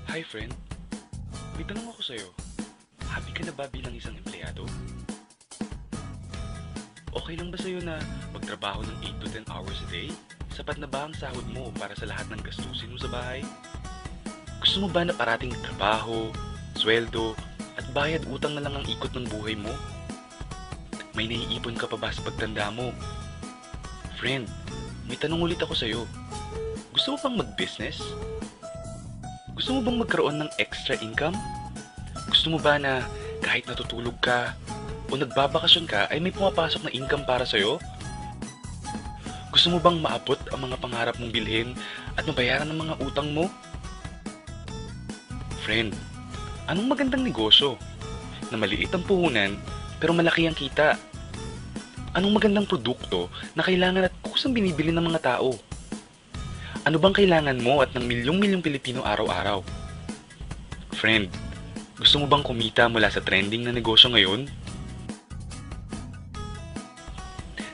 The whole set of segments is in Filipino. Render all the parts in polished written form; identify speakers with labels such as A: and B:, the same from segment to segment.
A: Hi friend, may tanong ako sa'yo. Happy ka na ba bilang isang empleyado? Okay lang ba sa'yo na magtrabaho ng 8 to 10 hours a day? Sapat na ba ang sahod mo para sa lahat ng gastusin mo sa bahay? Gusto mo ba na parating trabaho, sweldo, at bayad utang na lang ang ikot ng buhay mo? May naiipon ka pa ba sa pagtanda mo? Friend, may tanong ulit ako sa'yo. Gusto mo bang mag-business? Gusto mo bang magkaroon ng extra income? Gusto mo ba na kahit natutulog ka o nagbabakasyon ka ay may pumapasok na income para sa'yo? Gusto mo bang maabot ang mga pangarap mong bilhin at mabayaran ng mga utang mo? Friend, anong magandang negosyo na maliit ang puhunan pero malaki ang kita? Anong magandang produkto na kailangan at kusang binibili ng mga tao? Ano bang kailangan mo at ng milyong-milyong Pilipino araw-araw? Friend, gusto mo bang kumita mula sa trending na negosyo ngayon?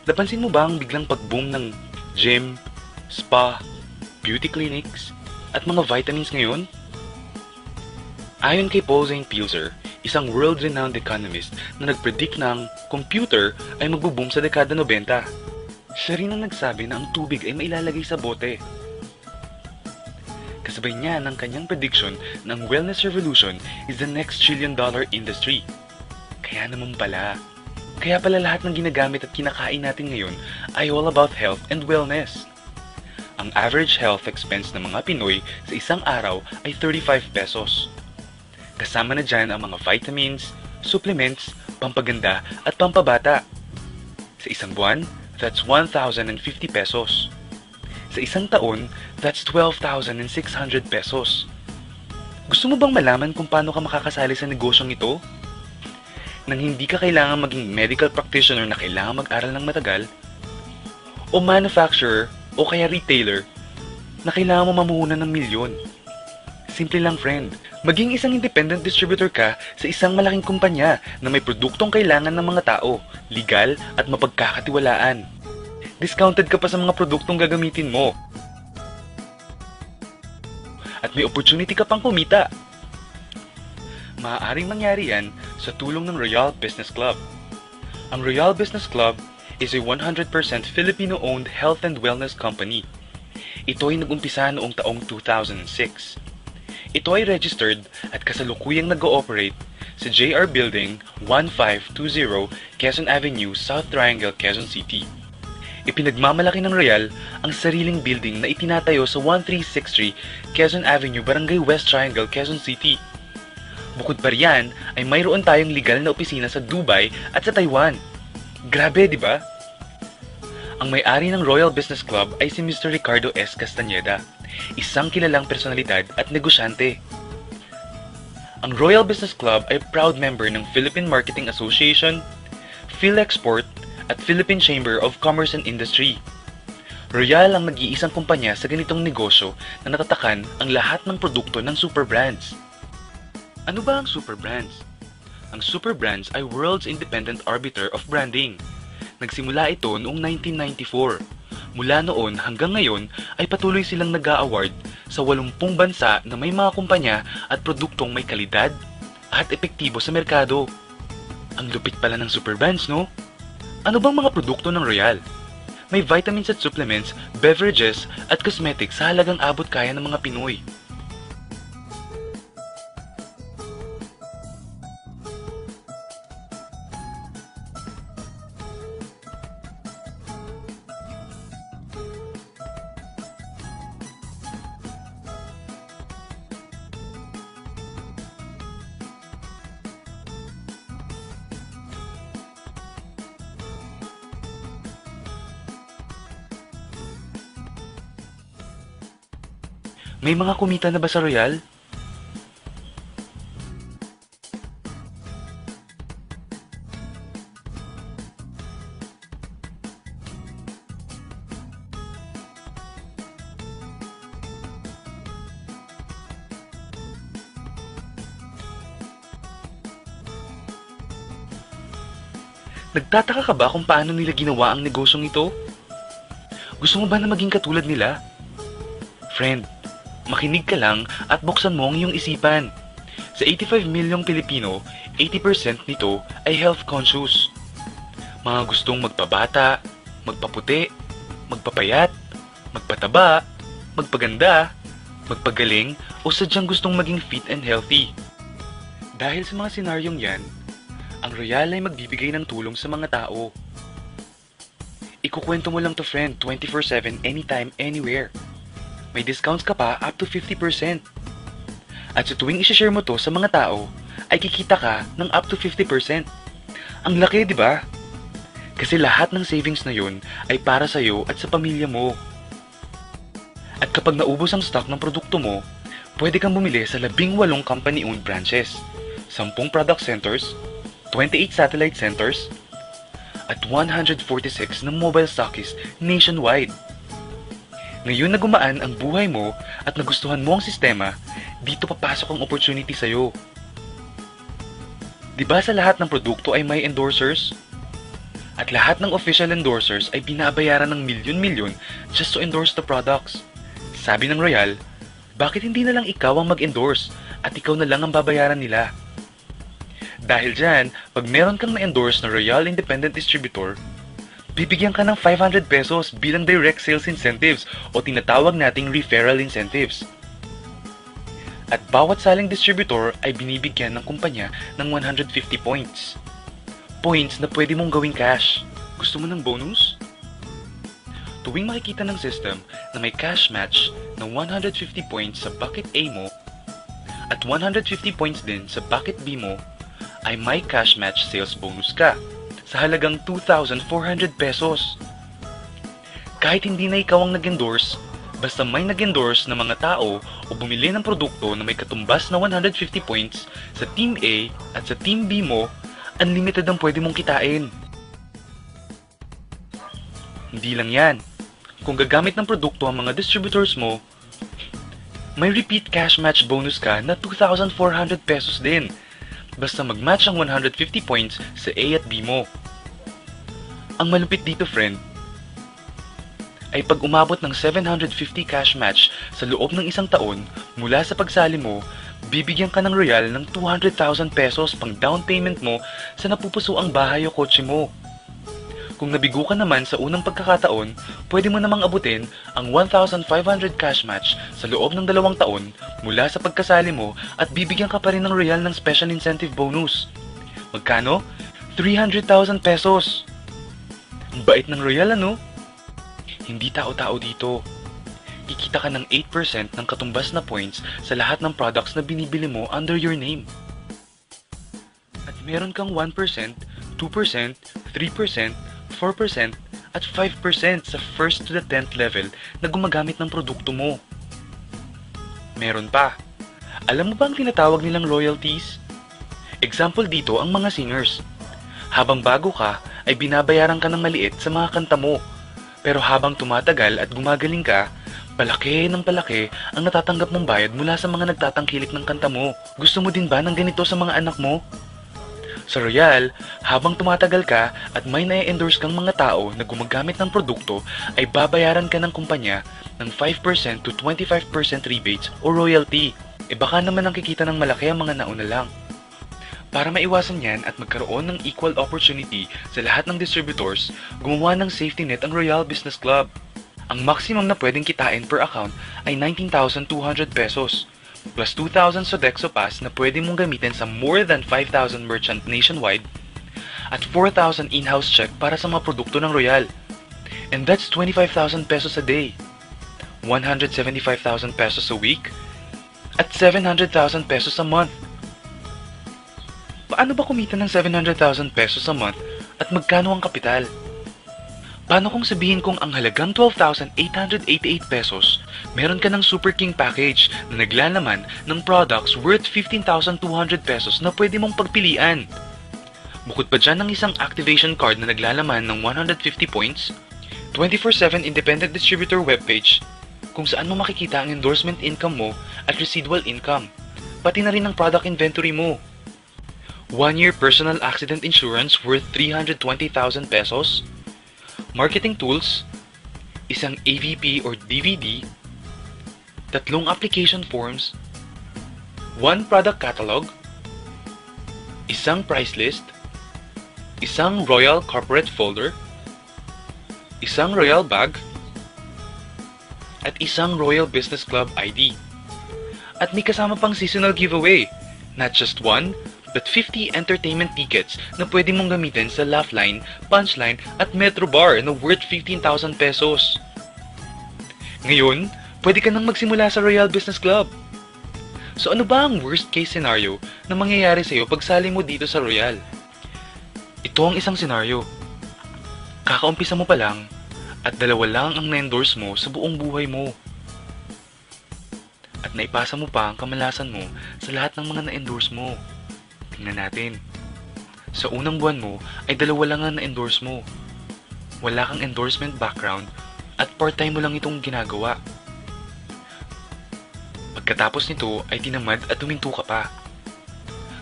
A: Napansin mo ba ang biglang pag-boom ng gym, spa, beauty clinics, at mga vitamins ngayon? Ayon kay Paul Zane Pilzer, isang world-renowned economist na nag-predict na ang computer ay magbo-boom sa dekada 90. Siya rin ang nagsabi na ang tubig ay mailalagay sa bote. Kasabay niya ng kanyang prediction na ang wellness revolution is the next trillion-dollar industry. Kaya pala lahat ng ginagamit at kinakain natin ngayon ay all about health and wellness. Ang average health expense ng mga Pinoy sa isang araw ay 35 pesos. Kasama na dyan ang mga vitamins, supplements, pampaganda at pampabata. Sa isang buwan, that's 1,050 pesos. Sa isang taon, that's 12,600 pesos. Gusto mo bang malaman kung paano ka makakasali sa negosyong ito? Nang hindi ka kailangan maging medical practitioner na kailangan mag-aral ng matagal, o manufacturer o kaya retailer na kailangan mo mamuhunan ng milyon. Simple lang friend, maging isang independent distributor ka sa isang malaking kumpanya na may produktong kailangan ng mga tao, legal at mapagkakatiwalaan. Discounted ka pa sa mga produktong gagamitin mo. At may opportunity ka pang kumita. Maaaring mangyari yan sa tulong ng Royal Business Club. Ang Royal Business Club is a 100% Filipino-owned health and wellness company. Ito ay nag-umpisa noong taong 2006. Ito ay registered at kasalukuyang nag-ooperate sa JR Building 1520 Quezon Avenue, South Triangle, Quezon City. Ipinagmamalaki ng Royal ang sariling building na itinatayo sa 1363 Quezon Avenue, Barangay West Triangle, Quezon City. Bukod pa riyan ay mayroon tayong legal na opisina sa Dubai at sa Taiwan. Grabe, di ba? Ang may-ari ng Royal Business Club ay si Mr. Ricardo S. Castañeda, isang kilalang personalidad at negosyante. Ang Royal Business Club ay proud member ng Philippine Marketing Association, PhilExport, at Philippine Chamber of Commerce and Industry. Royal ang nag-iisang kumpanya sa ganitong negosyo na natatakan ang lahat ng produkto ng super brands. Ano ba ang super brands? Ang super brands ay World's Independent Arbiter of Branding. Nagsimula ito noong 1994. Mula noon hanggang ngayon ay patuloy silang nag-a-award sa 80 bansa na may mga kumpanya at produktong may kalidad at epektibo sa merkado. Ang lupit pala ng super brands, no? Ano bang mga produkto ng Royal? May vitamins at supplements, beverages at cosmetics sa halagang abot kaya ng mga Pinoy. May mga kumita na ba sa Royal? Nagtataka ka ba kung paano nila ginawa ang negosyong ito? Gusto mo ba na maging katulad nila? Friend, Makinig ka lang at buksan mo ang iyong isipan. Sa 85 milyong Pilipino, 80% nito ay health conscious. Mga gustong magpabata, magpaputi, magpapayat, magpataba, magpaganda, magpagaling, o sadyang gustong maging fit and healthy. Dahil sa mga senaryong yan, ang Royal ay magbibigay ng tulong sa mga tao. Ikukwento mo lang to friend 24/7 anytime, anywhere. May discounts ka pa up to 50%. At sa tuwing isishare mo to sa mga tao, ay kikita ka ng up to 50%. Ang laki, di ba? Kasi lahat ng savings na yun ay para sa'yo at sa pamilya mo. At kapag naubos ang stock ng produkto mo, pwede kang bumili sa 18 company-owned branches, 10 product centers, 28 satellite centers, at 146 na mobile stockists nationwide. Ngayon na gumaan ang buhay mo at nagustuhan mo ang sistema, dito papasok ang opportunity sa'yo. Diba sa lahat ng produkto ay may endorsers? At lahat ng official endorsers ay binabayaran ng milyon-milyon just to endorse the products. Sabi ng Royal, bakit hindi na lang ikaw ang mag-endorse at ikaw na lang ang babayaran nila? Dahil dyan, pag meron kang na-endorse na Royal Independent Distributor, bibigyan ka ng 500 pesos bilang direct sales incentives o tinatawag nating referral incentives. At bawat saling distributor ay binibigyan ng kumpanya ng 150 points. Points na pwede mong gawing cash. Gusto mo ng bonus? Tuwing makikita ng system na may cash match ng 150 points sa bucket A mo at 150 points din sa bucket B mo, ay may cash match sales bonus ka sa halagang 2,400 pesos. Kahit hindi na ikaw ang nag-endorse, basta may nag-endorse na mga tao o bumili ng produkto na may katumbas na 150 points sa Team A at sa Team B mo, unlimited ang pwede mong kitain. Hindi lang yan. Kung gagamit ng produkto ang mga distributors mo, may repeat cash match bonus ka na 2,400 pesos din. Basta mag-match ang 150 points sa A at B mo. Ang malupit dito friend, ay pag umabot ng 750 cash match sa loob ng isang taon mula sa pagsali mo, bibigyan ka ng Royal ng 200,000 pesos pang down payment mo sa napupuso ang bahay o kotse mo. Kung nabigo ka naman sa unang pagkakataon, pwede mo namang abutin ang 1,500 cash match sa loob ng 2 taon mula sa pagkasali mo at bibigyan ka pa rin ng Royal ng special incentive bonus. Magkano? 300,000 pesos! Ang bait ng Royal ano? Hindi tao-tao dito. Kikita ka ng 8% ng katumbas na points sa lahat ng products na binibili mo under your name. At meron kang 1%, 2%, 3%, 4% at 5% sa first to the 10th level na gumagamit ng produkto mo. Meron pa. Alam mo ba ang tinatawag nilang royalties? Example dito ang mga singers. Habang bago ka, ay binabayaran ka ng maliit sa mga kanta mo. Pero habang tumatagal at gumagaling ka, palaki ng palaki ang natatanggap mong bayad mula sa mga nagtatangkilik ng kanta mo. Gusto mo din ba ng ganito sa mga anak mo? Sa Royal, habang tumatagal ka at may na-endorse kang mga tao na gumagamit ng produkto, ay babayaran ka ng kumpanya ng 5% to 25% rebates o royalty. E baka naman ang kikita ng malaki ang mga nauna lang. Para maiwasan yan at magkaroon ng equal opportunity sa lahat ng distributors, gumawa ng safety net ang Royal Business Club. Ang maximum na pwedeng kitain per account ay 19,200 pesos. Plus 2,000 Sodexo Pass na pwede mong gamitin sa more than 5,000 merchant nationwide at 4,000 in-house check para sa mga produkto ng Royal. And that's 25,000 pesos a day, 175,000 pesos a week, at 700,000 pesos a month. Paano ba kumita ng 700,000 pesos a month at magkano ang kapital? Paano kung sabihin kong ang halagang 12,888 pesos, meron ka ng Super King Package na naglalaman ng products worth 15,200 pesos na pwede mong pagpilian? Bukod pa dyan ng isang activation card na naglalaman ng 150 points, 24/7 independent distributor webpage kung saan mo makikita ang endorsement income mo at residual income, pati na rin ang product inventory mo. 1-year personal accident insurance worth 320,000 pesos, marketing tools, isang AVP or DVD, 3 application forms, 1 product catalog, isang price list, isang Royal Corporate Folder, isang Royal Bag, at isang Royal Business Club ID. At may kasama pang seasonal giveaway. Not just 1, but 50 entertainment tickets na pwede mong gamitin sa Laugh Line, Punchline, at Metro Bar na worth 15,000 pesos. Ngayon, pwede ka nang magsimula sa Royal Business Club. So ano ba ang worst case scenario na mangyayari sa'yo pag sali mo dito sa Royal? Ito ang isang scenario. Kakaumpisa mo pa lang at 2 lang ang na-endorse mo sa buong buhay mo. At naipasa mo pa ang kamalasan mo sa lahat ng mga na-endorse mo. Tingnan natin. Sa unang buwan mo ay 2 lang ang na-endorse mo. Wala kang endorsement background at part-time mo lang itong ginagawa. Pagkatapos nito ay tinamad at huminto ka pa.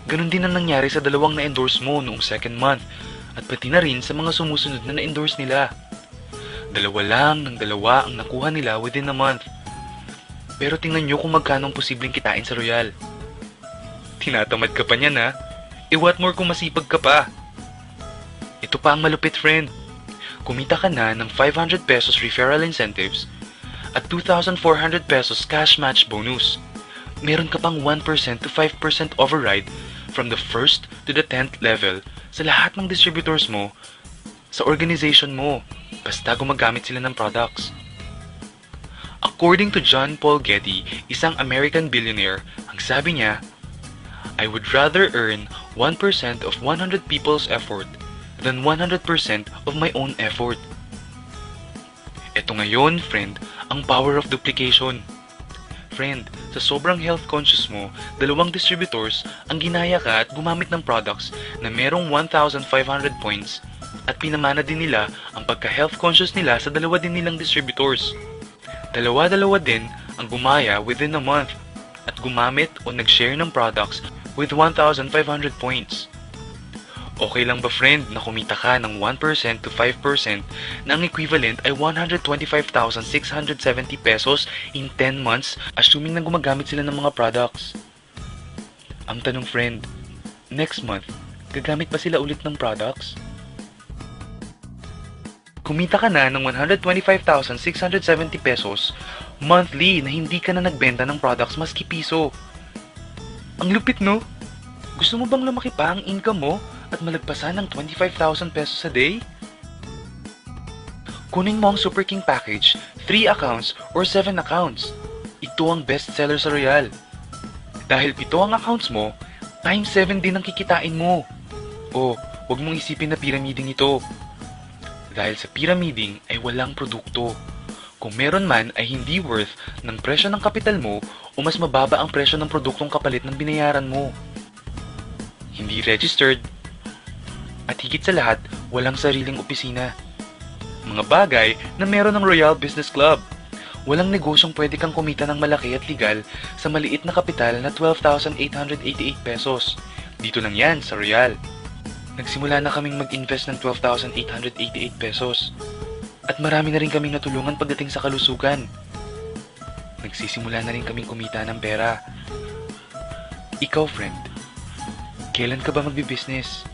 A: Ganon din ang nangyari sa 2 na-endorse mo noong second month at pati na rin sa mga sumusunod na na-endorse nila. 2 lang ng 2 ang nakuha nila within a month. Pero tingnan nyo kung magkano ang posibleng kitain sa Royal. Tinatamad ka pa niyan ha? What more kung masipag ka pa? Ito pa ang malupit friend. Kumita ka na ng 500 pesos referral incentives at 2,400 pesos cash match bonus. Meron ka pang 1% to 5% override from the 1st to the 10th level sa lahat ng distributors mo sa organization mo basta gumagamit sila ng products. According to John Paul Getty, isang American billionaire, ang sabi niya, I would rather earn 1% of 100 people's effort than 100% of my own effort. Ito ngayon, friend, ang power of duplication. Friend, sa sobrang health conscious mo, 2 distributors ang ginaya ka at gumamit ng products na merong 1,500 points at pinamana din nila ang pagka-health conscious nila sa 2 din nilang distributors. 2 din ang gumaya within a month at gumamit o nag-share ng products with 1,500 points. Okay lang ba friend na kumita ka ng 1% to 5% na ang equivalent ay 125,670 pesos in 10 months assuming na gumagamit sila ng mga products? Ang tanong friend, next month, gagamit ba sila ulit ng products? Kumita ka na ng 125,670 pesos monthly na hindi ka na nagbenta ng products maski piso. Ang lupit no? Gusto mo bang lumaki pa ang income mo at malagpasan ng 25,000 pesos a day? Kunin mo ang Super King Package, 3 accounts or 7 accounts. Ito ang best seller sa Royal. Dahil 7 ang accounts mo, times 7 din ang kikitain mo. O, huwag mong isipin na pyramiding ito. Dahil sa pyramiding ay walang produkto. Kung meron man ay hindi worth ng presyo ng kapital mo o mas mababa ang presyo ng produktong kapalit ng binayaran mo. Hindi registered. At higit sa lahat, walang sariling opisina. Mga bagay na meron ng Royal Business Club. Walang negosyong pwede kang kumita ng malaki at legal sa maliit na kapital na 12,888 pesos. Dito lang yan sa Royal. Nagsimula na kaming mag-invest ng 12,888 pesos. At marami na rin kaming natulungan pagdating sa kalusugan. Nagsisimula na rin kaming kumita ng pera. Ikaw, friend, kailan ka ba magbi-business?